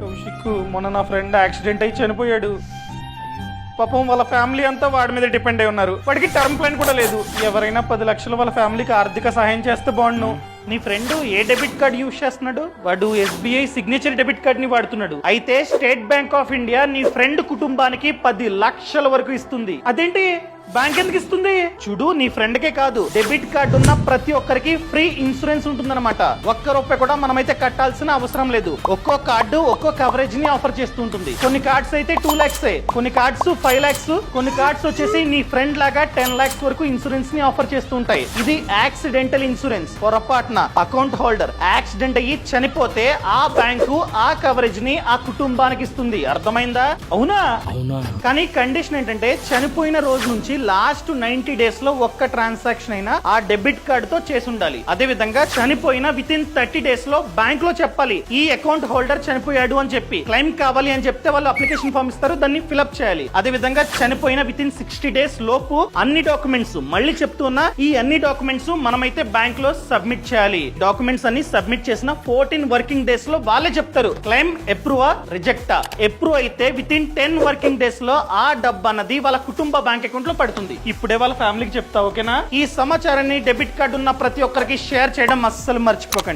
కౌశిక్, మొన్న నా friend accident అయి చనిపోయాడు. పాపం వాళ్ళ ఫ్యామిలీ అంతా వాడి మీద డిపెండ్ అయి ఉన్నారు. వాడికి టర్మ్ ప్లాన్ కూడా లేదు. ఎవరైనా 10 లక్షలు వాళ్ళ ఫ్యామిలీకి ఆర్థిక సహాయం చేస్తే బాగుండు. నీ ఫ్రెండ్ ఏ డెబిట్ కార్డ్ యూజ్ చేస్తున్నాడు? వాడు SBI సిగ్నేచర్ డెబిట్ కార్డ్ ని వాడుతున్నాడు. అయితే స్టేట్ బ్యాంక్ ఆఫ్ ఇండియా నీ ఫ్రెండ్ కుటుంబానికి 10 లక్షల వరకు ఇస్తుంది. అదేంటి, బ్యాంక్ ఎందుకు ఇస్తుంది? చూడు, నీ ఫ్రెండ్ కే కాదు, డెబిట్ కార్డు ఉన్న ప్రతి ఒక్కరికి ఫ్రీ ఇన్సూరెన్స్ ఉంటుందన్నమాట. ఒక్క రూపాయి కూడా మనమైతే కట్టాల్సిన అవసరం లేదు. ఒక్కో కార్డు ఒక్కో కవరేజ్ ని ఆఫర్ చేస్తూ ఉంటుంది. కొన్ని కార్డ్స్ అయితే 2 lakhs, కొన్ని కార్డ్స్ 5 lakhs, కొన్ని కార్డ్స్ వచ్చేసి నీ ఫ్రెండ్ లాగా 10 lakhs వరకు ఇన్సూరెన్స్ ని ఆఫర్ చేస్తూ ఉంటాయి. ఇది యాక్సిడెంటల్ ఇన్సూరెన్స్. పొరపాటున అకౌంట్ హోల్డర్ యాక్సిడెంట్ అయ్యి చనిపోతే ఆ బ్యాంకు ఆ కవరేజ్ ని ఆ కుటుంబానికి ఇస్తుంది. అర్థమైందా? అవునా? కానీ కండిషన్ ఏంటంటే చనిపోయిన రోజు నుంచి లాస్ట్ 90 days లో ఒక్క ట్రాన్సాక్షన్ అయినా ఆ డెబిట్ కార్డు తో చేసి ఉండాలి. అదే విధంగా చనిపోయిన విత్ ఇన్ 30 days లో బ్యాంక్ లో చెప్పాలి ఈ అకౌంట్ హోల్డర్ చనిపోయాడు అని చెప్పి. క్లెయిమ్ కావాలి అని చెప్తే వాళ్ళు అప్లికేషన్ ఫామ్ ఇస్తారు, దాన్ని ఫిల్అప్ చేయాలి. అదే విధంగా చనిపోయిన విత్ ఇన్ 60 days లోపు అన్ని డాక్యుమెంట్స్, మళ్ళీ చెప్తున్నా, ఈ అన్ని డాక్యుమెంట్స్ మనమైతే బ్యాంక్ లో సబ్మిట్ చేయాలి. డాక్యుమెంట్స్ అన్ని సబ్మిట్ చేసిన 14 working days లో వాళ్ళే చెప్తారు క్లెయిమ్ అప్రూవా రిజెక్టా. అప్రూవ్ అయితే విత్ ఇన్ 10 working days లో ఆ డబ్బు అన్నది వాళ్ళ కుటుంబ బ్యాంక్ అకౌంట్ లో పడుతుంది. ఇప్పుడే వాళ్ళ ఫ్యామిలీకి చెప్తా, ఓకేనా? ఈ సమాచారాన్ని డెబిట్ కార్డు ఉన్న ప్రతి ఒక్కరికి షేర్ చేయడం అస్సలు మర్చిపోకండి.